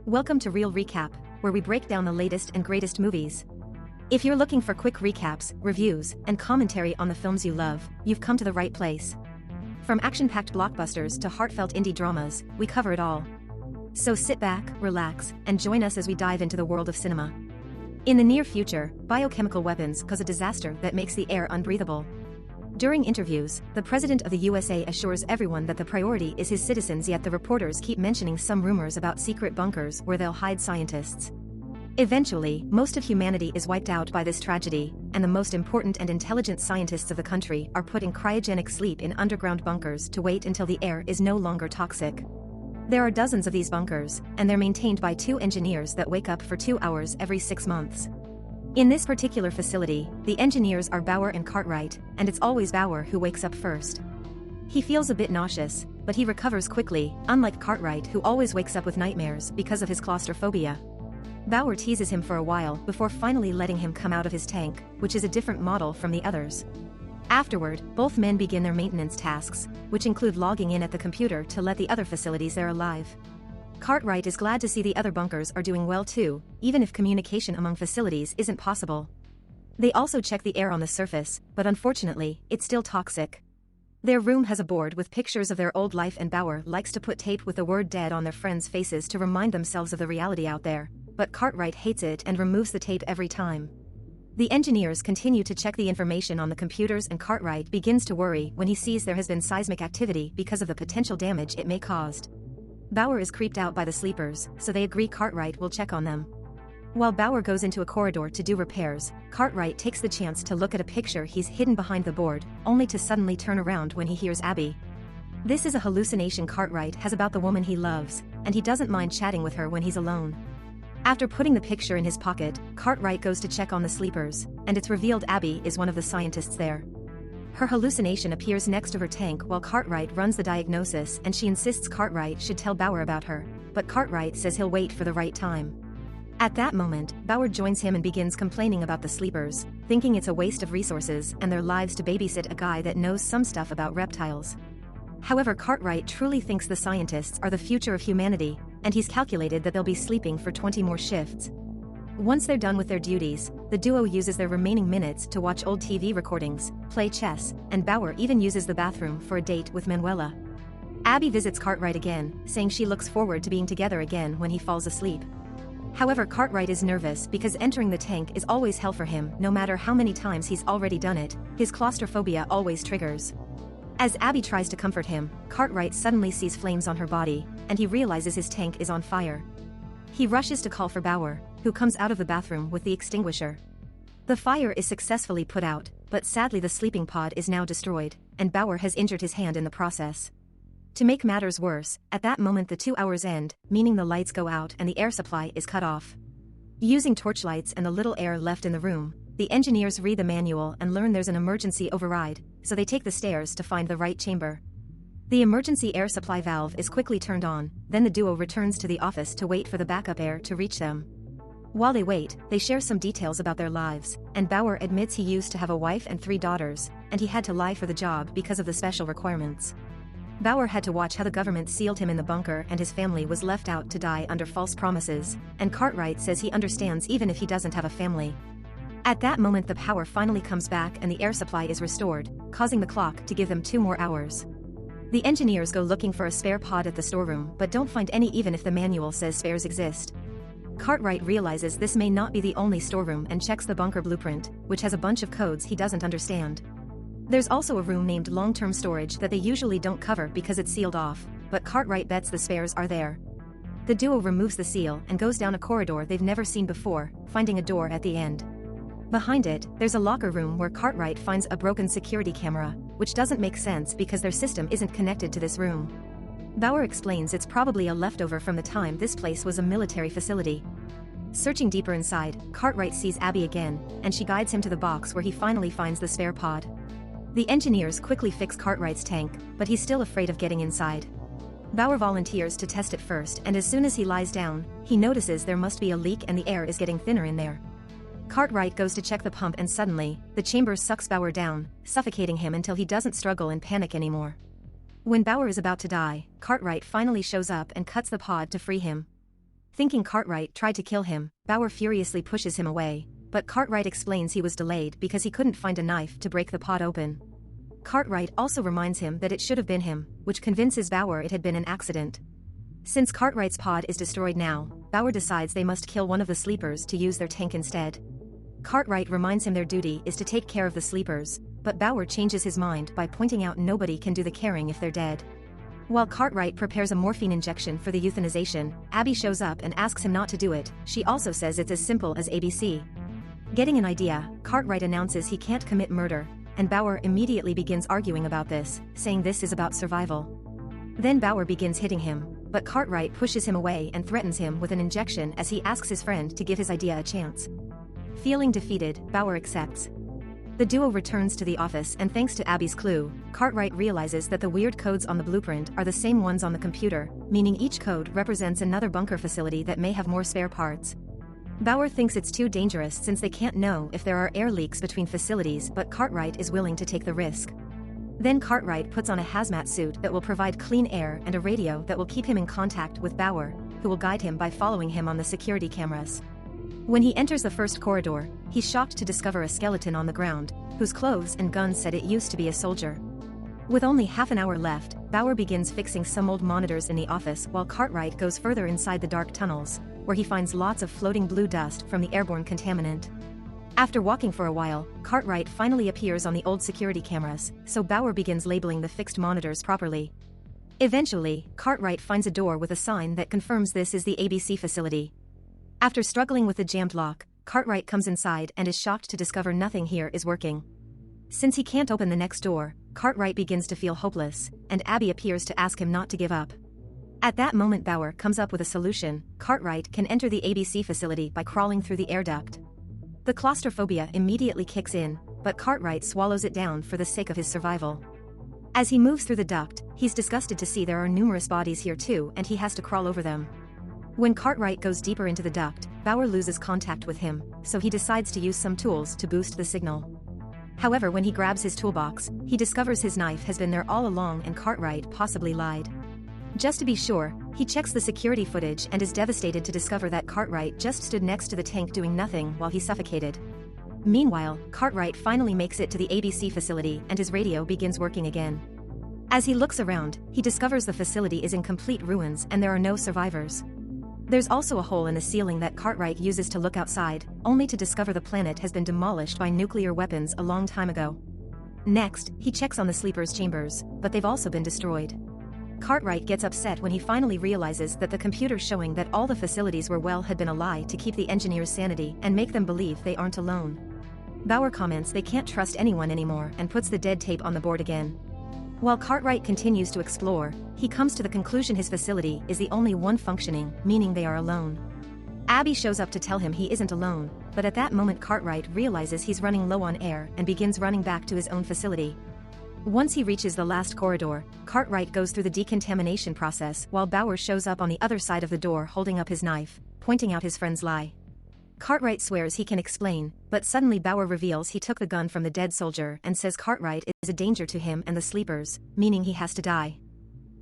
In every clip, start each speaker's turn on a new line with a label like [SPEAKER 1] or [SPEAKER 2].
[SPEAKER 1] Welcome to Real Recap, where we break down the latest and greatest movies. If you're looking for quick recaps, reviews, and commentary on the films you love, you've come to the right place. From action-packed blockbusters to heartfelt indie dramas, we cover it all. So sit back, relax, and join us as we dive into the world of cinema. In the near future, biochemical weapons cause a disaster that makes the air unbreathable. During interviews, the President of the USA assures everyone that the priority is his citizens, yet the reporters keep mentioning some rumors about secret bunkers where they'll hide scientists. Eventually, most of humanity is wiped out by this tragedy, and the most important and intelligent scientists of the country are put in cryogenic sleep in underground bunkers to wait until the air is no longer toxic. There are dozens of these bunkers, and they're maintained by 2 engineers that wake up for 2 hours every 6 months. In this particular facility, the engineers are Bauer and Cartwright, and it's always Bauer who wakes up first. He feels a bit nauseous, but he recovers quickly, unlike Cartwright who always wakes up with nightmares because of his claustrophobia. Bauer teases him for a while before finally letting him come out of his tank, which is a different model from the others. Afterward, both men begin their maintenance tasks, which include logging in at the computer to let the other facilities they're alive. Cartwright is glad to see the other bunkers are doing well too, even if communication among facilities isn't possible. They also check the air on the surface, but unfortunately, it's still toxic. Their room has a board with pictures of their old life, and Bauer likes to put tape with the word dead on their friends' faces to remind themselves of the reality out there, but Cartwright hates it and removes the tape every time. The engineers continue to check the information on the computers, and Cartwright begins to worry when he sees there has been seismic activity because of the potential damage it may cause. Bauer is creeped out by the sleepers, so they agree Cartwright will check on them. While Bauer goes into a corridor to do repairs, Cartwright takes the chance to look at a picture he's hidden behind the board, only to suddenly turn around when he hears Abby. This is a hallucination Cartwright has about the woman he loves, and he doesn't mind chatting with her when he's alone. After putting the picture in his pocket, Cartwright goes to check on the sleepers, and it's revealed Abby is one of the scientists there. Her hallucination appears next to her tank while Cartwright runs the diagnosis, and she insists Cartwright should tell Bauer about her, but Cartwright says he'll wait for the right time. At that moment, Bauer joins him and begins complaining about the sleepers, thinking it's a waste of resources and their lives to babysit a guy that knows some stuff about reptiles. However, Cartwright truly thinks the scientists are the future of humanity, and he's calculated that they'll be sleeping for 20 more shifts. Once they're done with their duties, the duo uses their remaining minutes to watch old TV recordings, play chess, and Bauer even uses the bathroom for a date with Manuela. Abby visits Cartwright again, saying she looks forward to being together again when he falls asleep. However, Cartwright is nervous because entering the tank is always hell for him. No matter how many times he's already done it, his claustrophobia always triggers. As Abby tries to comfort him, Cartwright suddenly sees flames on her body, and he realizes his tank is on fire. He rushes to call for Bauer, who comes out of the bathroom with the extinguisher. The fire is successfully put out, but sadly the sleeping pod is now destroyed, and Bauer has injured his hand in the process. To make matters worse, at that moment the 2 hours end, meaning the lights go out and the air supply is cut off. Using torchlights and the little air left in the room, the engineers read the manual and learn there's an emergency override, so they take the stairs to find the right chamber. The emergency air supply valve is quickly turned on, then the duo returns to the office to wait for the backup air to reach them. While they wait, they share some details about their lives, and Bauer admits he used to have a wife and 3 daughters, and he had to lie for the job because of the special requirements. Bauer had to watch how the government sealed him in the bunker and his family was left out to die under false promises, and Cartwright says he understands even if he doesn't have a family. At that moment the power finally comes back and the air supply is restored, causing the clock to give them 2 more hours. The engineers go looking for a spare pod at the storeroom but don't find any even if the manual says spares exist. Cartwright realizes this may not be the only storeroom and checks the bunker blueprint, which has a bunch of codes he doesn't understand. There's also a room named long-term storage that they usually don't cover because it's sealed off, but Cartwright bets the spares are there. The duo removes the seal and goes down a corridor they've never seen before, finding a door at the end. Behind it, there's a locker room where Cartwright finds a broken security camera, which doesn't make sense because their system isn't connected to this room. Bauer explains it's probably a leftover from the time this place was a military facility. Searching deeper inside, Cartwright sees Abby again, and she guides him to the box where he finally finds the spare pod. The engineers quickly fix Cartwright's tank, but he's still afraid of getting inside. Bauer volunteers to test it first, and as soon as he lies down, he notices there must be a leak and the air is getting thinner in there. Cartwright goes to check the pump and suddenly, the chamber sucks Bauer down, suffocating him until he doesn't struggle and panic anymore. When Bauer is about to die, Cartwright finally shows up and cuts the pod to free him. Thinking Cartwright tried to kill him, Bauer furiously pushes him away, but Cartwright explains he was delayed because he couldn't find a knife to break the pod open. Cartwright also reminds him that it should have been him, which convinces Bauer it had been an accident. Since Cartwright's pod is destroyed now, Bauer decides they must kill one of the sleepers to use their tank instead. Cartwright reminds him their duty is to take care of the sleepers, but Bauer changes his mind by pointing out nobody can do the caring if they're dead. While Cartwright prepares a morphine injection for the euthanization, Abby shows up and asks him not to do it. She also says it's as simple as ABC. Getting an idea, Cartwright announces he can't commit murder, and Bauer immediately begins arguing about this, saying this is about survival. Then Bauer begins hitting him, but Cartwright pushes him away and threatens him with an injection as he asks his friend to give his idea a chance. Feeling defeated, Bauer accepts. The duo returns to the office and thanks to Abby's clue, Cartwright realizes that the weird codes on the blueprint are the same ones on the computer, meaning each code represents another bunker facility that may have more spare parts. Bauer thinks it's too dangerous since they can't know if there are air leaks between facilities, but Cartwright is willing to take the risk. Then Cartwright puts on a hazmat suit that will provide clean air and a radio that will keep him in contact with Bauer, who will guide him by following him on the security cameras. When he enters the first corridor, he's shocked to discover a skeleton on the ground, whose clothes and guns said it used to be a soldier. With only half an hour left, Bauer begins fixing some old monitors in the office while Cartwright goes further inside the dark tunnels, where he finds lots of floating blue dust from the airborne contaminant. After walking for a while, Cartwright finally appears on the old security cameras, so Bauer begins labeling the fixed monitors properly. Eventually, Cartwright finds a door with a sign that confirms this is the ABC facility. After struggling with the jammed lock, Cartwright comes inside and is shocked to discover nothing here is working. Since he can't open the next door, Cartwright begins to feel hopeless, and Abby appears to ask him not to give up. At that moment Bauer comes up with a solution. Cartwright can enter the ABC facility by crawling through the air duct. The claustrophobia immediately kicks in, but Cartwright swallows it down for the sake of his survival. As he moves through the duct, he's disgusted to see there are numerous bodies here too and he has to crawl over them. When Cartwright goes deeper into the duct, Bauer loses contact with him, so he decides to use some tools to boost the signal. However, when he grabs his toolbox, he discovers his knife has been there all along and Cartwright possibly lied. Just to be sure, he checks the security footage and is devastated to discover that Cartwright just stood next to the tank doing nothing while he suffocated. Meanwhile, Cartwright finally makes it to the ABC facility and his radio begins working again. As he looks around, he discovers the facility is in complete ruins and there are no survivors. There's also a hole in the ceiling that Cartwright uses to look outside, only to discover the planet has been demolished by nuclear weapons a long time ago. Next, he checks on the sleepers' chambers, but they've also been destroyed. Cartwright gets upset when he finally realizes that the computer showing that all the facilities were well had been a lie to keep the engineers' sanity and make them believe they aren't alone. Bauer comments they can't trust anyone anymore and puts the dead tape on the board again. While Cartwright continues to explore, he comes to the conclusion his facility is the only one functioning, meaning they are alone. Abby shows up to tell him he isn't alone, but at that moment Cartwright realizes he's running low on air and begins running back to his own facility. Once he reaches the last corridor, Cartwright goes through the decontamination process while Bauer shows up on the other side of the door holding up his knife, pointing out his friend's lie. Cartwright swears he can explain, but suddenly Bauer reveals he took the gun from the dead soldier and says Cartwright is a danger to him and the sleepers, meaning he has to die.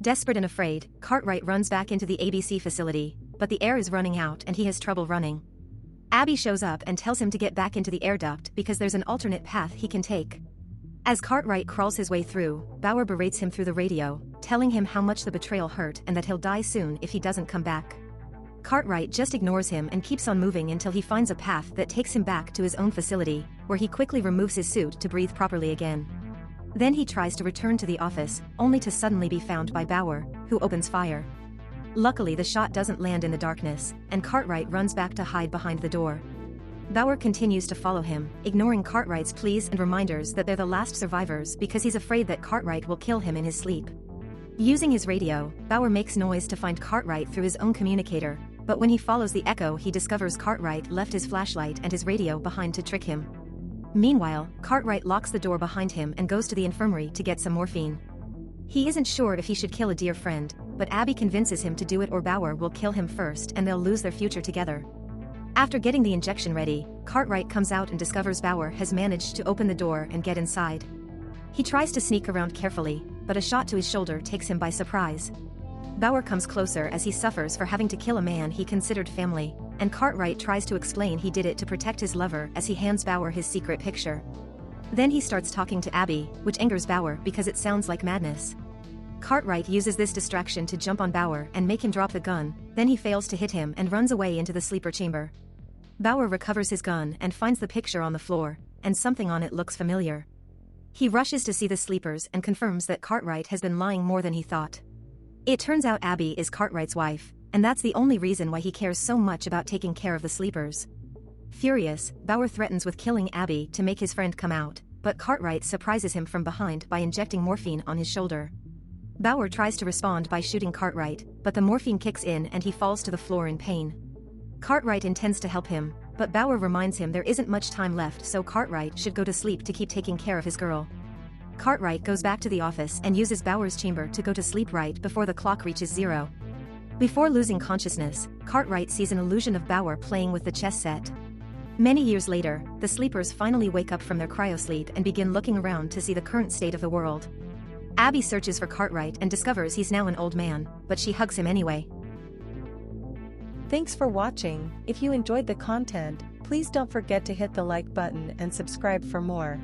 [SPEAKER 1] Desperate and afraid, Cartwright runs back into the ABC facility, but the air is running out and he has trouble running. Abby shows up and tells him to get back into the air duct because there's an alternate path he can take. As Cartwright crawls his way through, Bauer berates him through the radio, telling him how much the betrayal hurt and that he'll die soon if he doesn't come back. Cartwright just ignores him and keeps on moving until he finds a path that takes him back to his own facility, where he quickly removes his suit to breathe properly again. Then he tries to return to the office, only to suddenly be found by Bauer, who opens fire. Luckily the shot doesn't land in the darkness, and Cartwright runs back to hide behind the door. Bauer continues to follow him, ignoring Cartwright's pleas and reminders that they're the last survivors because he's afraid that Cartwright will kill him in his sleep. Using his radio, Bauer makes noise to find Cartwright through his own communicator, but when he follows the echo he discovers Cartwright left his flashlight and his radio behind to trick him. Meanwhile, Cartwright locks the door behind him and goes to the infirmary to get some morphine. He isn't sure if he should kill a dear friend, but Abby convinces him to do it or Bauer will kill him first and they'll lose their future together. After getting the injection ready, Cartwright comes out and discovers Bauer has managed to open the door and get inside. He tries to sneak around carefully, but a shot to his shoulder takes him by surprise. Bauer comes closer as he suffers for having to kill a man he considered family, and Cartwright tries to explain he did it to protect his lover as he hands Bauer his secret picture. Then he starts talking to Abby, which angers Bauer because it sounds like madness. Cartwright uses this distraction to jump on Bauer and make him drop the gun, then he fails to hit him and runs away into the sleeper chamber. Bauer recovers his gun and finds the picture on the floor, and something on it looks familiar. He rushes to see the sleepers and confirms that Cartwright has been lying more than he thought. It turns out Abby is Cartwright's wife, and that's the only reason why he cares so much about taking care of the sleepers. Furious, Bauer threatens with killing Abby to make his friend come out, but Cartwright surprises him from behind by injecting morphine on his shoulder. Bauer tries to respond by shooting Cartwright, but the morphine kicks in and he falls to the floor in pain. Cartwright intends to help him, but Bauer reminds him there isn't much time left, so Cartwright should go to sleep to keep taking care of his girl. Cartwright goes back to the office and uses Bauer's chamber to go to sleep right before the clock reaches 0. Before losing consciousness, Cartwright sees an illusion of Bauer playing with the chess set. Many years later, the sleepers finally wake up from their cryosleep and begin looking around to see the current state of the world. Abby searches for Cartwright and discovers he's now an old man, but she hugs him anyway.
[SPEAKER 2] Thanks for watching. If you enjoyed the content, please don't forget to hit the like button and subscribe for more.